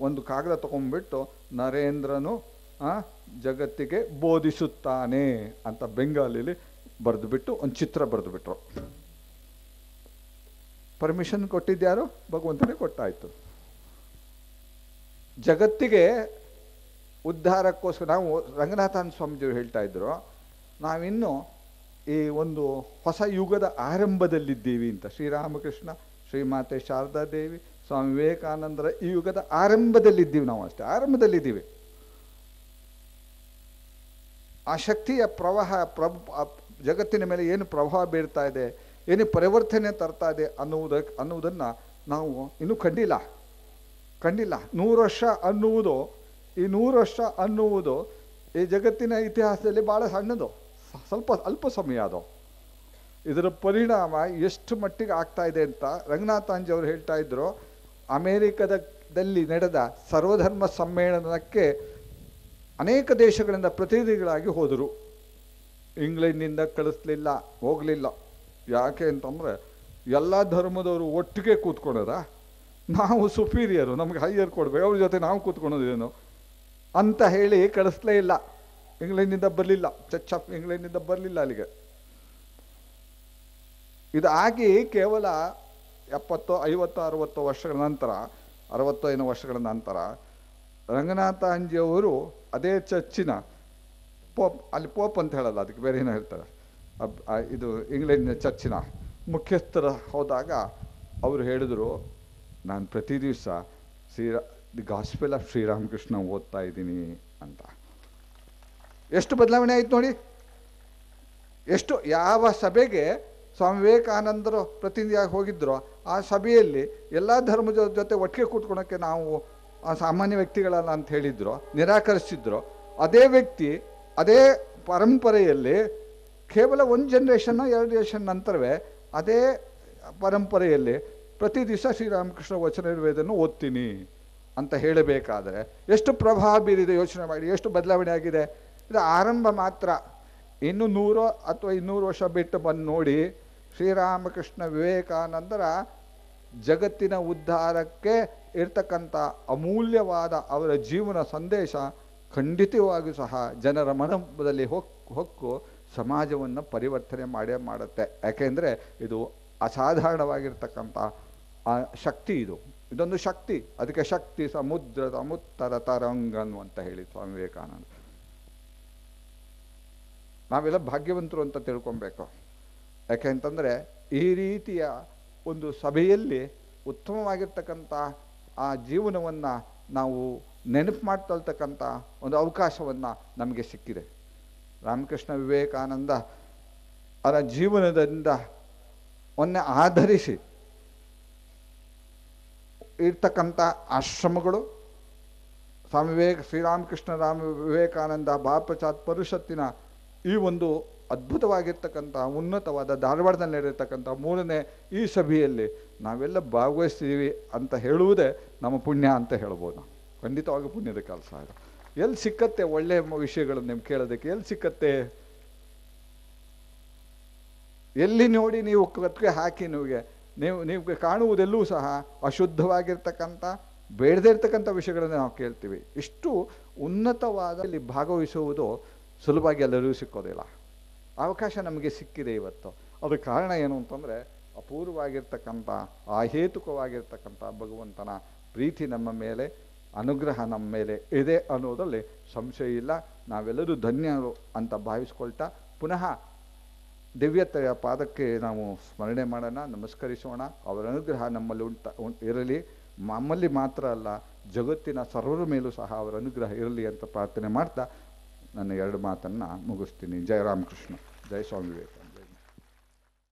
ಒಂದು ಕಾಗದ ತೊಗೊಂಡ್ಬಿಟ್ಟು ನರೇಂದ್ರನು ಜಗತ್ತಿಗೆ ಬೋಧಿಸುತ್ತಾನೆ ಅಂತ ಬೆಂಗಾಲಿಲಿ ಬರೆದುಬಿಟ್ಟು ಒಂದು ಚಿತ್ರ ಬರೆದುಬಿಟ್ರು. ಪರ್ಮಿಷನ್ ಕೊಟ್ಟಿದ್ಯಾರು? ಭಗವಂತನೇ ಕೊಟ್ಟಾಯಿತು. ಜಗತ್ತಿಗೆ ಉದ್ಧಾರಕ್ಕೋಸ್ಕರ ನಾವು ರಂಗನಾಥನ್ ಸ್ವಾಮೀಜಿಯವರು ಹೇಳ್ತಾ ಇದ್ರು, ನಾವಿನ್ನು ಈ ಒಂದು ಹೊಸ ಯುಗದ ಆರಂಭದಲ್ಲಿದ್ದೀವಿ ಅಂತ. ಶ್ರೀರಾಮಕೃಷ್ಣ, ಶ್ರೀಮಾತೆ ಶಾರದಾದೇವಿ, ಸ್ವಾಮಿ ವಿವೇಕಾನಂದರ ಈ ಯುಗದ ಆರಂಭದಲ್ಲಿದ್ದೀವಿ. ನಾವು ಅಷ್ಟೇ ಆರಂಭದಲ್ಲಿದ್ದೀವಿ. ಆ ಶಕ್ತಿಯ ಪ್ರವಾಹ ಜಗತ್ತಿನ ಮೇಲೆ ಏನು ಪ್ರಭಾವ ಬೀರ್ತಾ ಇದೆ, ಏನು ಪರಿವರ್ತನೆ ತರ್ತಾ ಇದೆ ಅನ್ನುವುದನ್ನು ನಾವು ಇನ್ನೂ ಕಂಡಿಲ್ಲ. 100 ವರ್ಷ ಅನ್ನುವುದು, ಈ 100 ವರ್ಷ ಅನ್ನುವುದು ಈ ಜಗತ್ತಿನ ಇತಿಹಾಸದಲ್ಲಿ ಭಾಳ ಸಣ್ಣದು, ಅಲ್ಪ ಸಮಯ ಅದು. ಇದರ ಪರಿಣಾಮ ಎಷ್ಟು ಮಟ್ಟಿಗೆ ಆಗ್ತಾ ಇದೆ ಅಂತ ರಂಗನಾಥಾಂಜಿ ಅವರು ಹೇಳ್ತಾ ಇದ್ರು. ಅಮೇರಿಕದಲ್ಲಿ ನಡೆದ ಸರ್ವಧರ್ಮ ಸಮ್ಮೇಳನಕ್ಕೆ ಅನೇಕ ದೇಶಗಳಿಂದ ಪ್ರತಿನಿಧಿಗಳಾಗಿ ಹೋದರು. ಇಂಗ್ಲೆಂಡ್ನಿಂದ ಕಳಿಸ್ಲಿಲ್ಲ, ಹೋಗಲಿಲ್ಲ. ಯಾಕೆ ಅಂತಂದರೆ ಎಲ್ಲ ಧರ್ಮದವರು ಒಟ್ಟಿಗೆ ಕೂತ್ಕೊಳ್ಳೋದ, ನಾವು ಸುಪೀರಿಯರು, ನಮಗೆ ಹೈಯರ್ ಕೊಡಬೇಕು, ಅವ್ರ ಜೊತೆ ನಾವು ಕೂತ್ಕೊಳ್ಳೋದೇನು ಅಂತ ಹೇಳಿ ಕಳಿಸ್ಲೇ ಇಲ್ಲ. ಇಂಗ್ಲೆಂಡ್ನಿಂದ ಬರಲಿಲ್ಲ, ಚರ್ಚ್ ಆಫ್ ಇಂಗ್ಲೆಂಡ್ನಿಂದ ಬರಲಿಲ್ಲ ಅಲ್ಲಿಗೆ. ಇದಾಗಿ ಕೇವಲ 70, 50, 60 ವರ್ಷಗಳ ನಂತರ, 60 ವರ್ಷಗಳ ನಂತರ ರಂಗನಾಥಾಂಜಿಯವರು ಅದೇ ಚರ್ಚಿನ ಪೋಪ್, ಅಲ್ಲಿ ಪೋಪ್ ಅಂತ ಹೇಳಲ್ಲ, ಅದಕ್ಕೆ ಬೇರೆ ಏನೋ ಹೇಳ್ತಾರೆ, ಇದು ಇಂಗ್ಲೆಂಡಿನ ಚರ್ಚಿನ ಮುಖ್ಯಸ್ಥರ ಹೋದಾಗ ಅವರು ಹೇಳಿದ್ರು, ನಾನು ಪ್ರತಿ ದಿವಸ ದಿ ಗಾಸ್ಪೆಲ್ ಆಫ್ ಶ್ರೀರಾಮಕೃಷ್ಣ ಓದ್ತಾ ಇದ್ದೀನಿ ಅಂತ. ಎಷ್ಟು ಬದಲಾವಣೆ ಆಯ್ತು ನೋಡಿ. ಎಷ್ಟು ಯಾವ ಸಭೆಗೆ ಸ್ವಾಮಿ ವಿವೇಕಾನಂದರು ಪ್ರತಿನಿಧಿಯಾಗಿ ಹೋಗಿದ್ರು, ಆ ಸಭೆಯಲ್ಲಿ ಎಲ್ಲ ಧರ್ಮದ ಜೊತೆ ಒಟ್ಟಿಗೆ ಕೂತ್ಕೊಳ್ಳೋಕ್ಕೆ ನಾವು ಸಾಮಾನ್ಯ ವ್ಯಕ್ತಿಗಳಲ್ಲ ಅಂತ ಹೇಳಿದ್ರು, ನಿರಾಕರಿಸಿದ್ರು. ಅದೇ ವ್ಯಕ್ತಿ ಅದೇ ಪರಂಪರೆಯಲ್ಲಿ ಕೇವಲ 1 ಜನರೇಷನ್ 2 ಜನರೇಷನ್ ನಂತರವೇ ಅದೇ ಪರಂಪರೆಯಲ್ಲಿ ಪ್ರತಿ ದಿವಸ ಶ್ರೀರಾಮಕೃಷ್ಣ ವಚನವೇದನ್ನು ಓದ್ತೀನಿ ಅಂತ ಹೇಳಬೇಕಾದರೆ ಎಷ್ಟು ಪ್ರಭಾವ ಬೀರಿದೆ ಯೋಚನೆ ಮಾಡಿ, ಎಷ್ಟು ಬದಲಾವಣೆ ಆಗಿದೆ. ಇದು ಆರಂಭ ಮಾತ್ರ. ಇನ್ನು 100 ಅಥವಾ 200 ವರ್ಷ ಬಿಟ್ಟು ಬಂದು ನೋಡಿ, ಶ್ರೀರಾಮಕೃಷ್ಣ ವಿವೇಕಾನಂದರ ಜಗತ್ತಿನ ಉದ್ಧಾರಕ್ಕೆ ಇರ್ತಕ್ಕಂಥ ಅಮೂಲ್ಯವಾದ ಅವರ ಜೀವನ ಸಂದೇಶ ಖಂಡಿತವಾಗಿಯೂ ಸಹ ಜನರ ಮನದಲ್ಲಿ ಹೊಕ್ಕು ಸಮಾಜವನ್ನು ಪರಿವರ್ತನೆ ಮಾಡೇ ಮಾಡುತ್ತೆ. ಯಾಕೆಂದರೆ ಇದು ಅಸಾಧಾರಣವಾಗಿರ್ತಕ್ಕಂಥ ಶಕ್ತಿ. ಇದೊಂದು ಶಕ್ತಿ. ಅದಕ್ಕೆ ಶಕ್ತಿ ಸಮುದ್ರದ ಅಮುತ್ತರ ತರಂಗನು ಅಂತ ಹೇಳಿ ಸ್ವಾಮಿ ವಿವೇಕಾನಂದ. ನಾವೆಲ್ಲ ಭಾಗ್ಯವಂತರು ಅಂತ ತಿಳ್ಕೊಬೇಕು. ಯಾಕೆ ಅಂತಂದರೆ ಈ ರೀತಿಯ ಒಂದು ಸಭೆಯಲ್ಲಿ ಉತ್ತಮವಾಗಿರ್ತಕ್ಕಂಥ ಆ ಜೀವನವನ್ನು ನಾವು ನೆನಪು ಮಾಡ್ತಳ್ತಕ್ಕಂಥ ಒಂದು ಅವಕಾಶವನ್ನು ನಮಗೆ ಸಿಕ್ಕಿದೆ. ರಾಮಕೃಷ್ಣ ವಿವೇಕಾನಂದ ಅವರ ಜೀವನದಿಂದ ಆಧರಿಸಿ ಇರ್ತಕ್ಕಂಥ ಆಶ್ರಮಗಳು, ಶ್ರೀರಾಮಕೃಷ್ಣ ವಿವೇಕಾನಂದ ಬಾಪಚಾತ್ ಪರಿಷತ್ತಿನ ಈ ಒಂದು ಅದ್ಭುತವಾಗಿರ್ತಕ್ಕಂಥ ಉನ್ನತವಾದ ಧಾರವಾಡದಲ್ಲಿ ನಡೆಯತಕ್ಕಂಥ 3ನೇ ಈ ಸಭೆಯಲ್ಲಿ ನಾವೆಲ್ಲ ಭಾಗವಹಿಸ್ತೀವಿ ಅಂತ ಹೇಳುವುದೇ ನಮ್ಮ ಪುಣ್ಯ ಅಂತ ಹೇಳ್ಬೋದು. ನಾವು ಖಂಡಿತವಾಗಿ ಪುಣ್ಯದ ಕೆಲಸ ಇದು. ಎಲ್ಲಿ ಸಿಕ್ಕತ್ತೆ ಒಳ್ಳೆಯ ವಿಷಯಗಳನ್ನು ನಿಮ್ಗೆ ಕೇಳೋದಕ್ಕೆ? ಎಲ್ಲಿ ಸಿಕ್ಕತ್ತೆ? ಎಲ್ಲಿ ನೋಡಿ ನೀವು ಕತ್ಗೆ ಹಾಕಿ ನೀವು ಕಾಣುವುದೆಲ್ಲೂ ಸಹ ಅಶುದ್ಧವಾಗಿರ್ತಕ್ಕಂಥ ಬೇಡದೇ ಇರ್ತಕ್ಕಂಥ ವಿಷಯಗಳನ್ನು ನಾವು ಕೇಳ್ತೀವಿ. ಇಷ್ಟು ಉನ್ನತವಾದ ಇಲ್ಲಿ ಭಾಗವಹಿಸುವುದು ಸುಲಭವಾಗಿ ಎಲ್ಲರಿಗೂ ಸಿಕ್ಕೋದಿಲ್ಲ. ಅವಕಾಶ ನಮಗೆ ಸಿಕ್ಕಿದೆ ಇವತ್ತು. ಅದಕ್ಕೆ ಕಾರಣ ಏನು ಅಂತಂದರೆ ಅಪೂರ್ವವಾಗಿರ್ತಕ್ಕಂಥ ಅಹೇತುಕವಾಗಿರ್ತಕ್ಕಂಥ ಭಗವಂತನ ಪ್ರೀತಿ ನಮ್ಮ ಮೇಲೆ, ಅನುಗ್ರಹ ನಮ್ಮ ಮೇಲೆ ಇದೆ ಅನ್ನೋದರಲ್ಲಿ ಸಂಶಯ ಇಲ್ಲ. ನಾವೆಲ್ಲರೂ ಧನ್ಯರು ಅಂತ ಭಾವಿಸ್ಕೊಳ್ತಾ ಪುನಃ ದಿವ್ಯತೆಯ ಪಾದಕ್ಕೆ ನಾವು ಸ್ಮರಣೆ ಮಾಡೋಣ, ನಮಸ್ಕರಿಸೋಣ. ಅವರ ಅನುಗ್ರಹ ನಮ್ಮಲ್ಲಿ ಇರಲಿ. ನಮ್ಮಲ್ಲಿ ಮಾತ್ರ ಅಲ್ಲ, ಜಗತ್ತಿನ ಸರ್ವರ ಮೇಲೂ ಸಹ ಅವರ ಅನುಗ್ರಹ ಇರಲಿ ಅಂತ ಪ್ರಾರ್ಥನೆ ಮಾಡ್ತಾ ನನ್ನ 2 ಮಾತನ್ನು ಮುಗಿಸ್ತೀನಿ. ಜಯ ರಾಮಕೃಷ್ಣ. ಜಯ ಸ್ವಾಮಿ ವಿವೇಕಾನಂದ.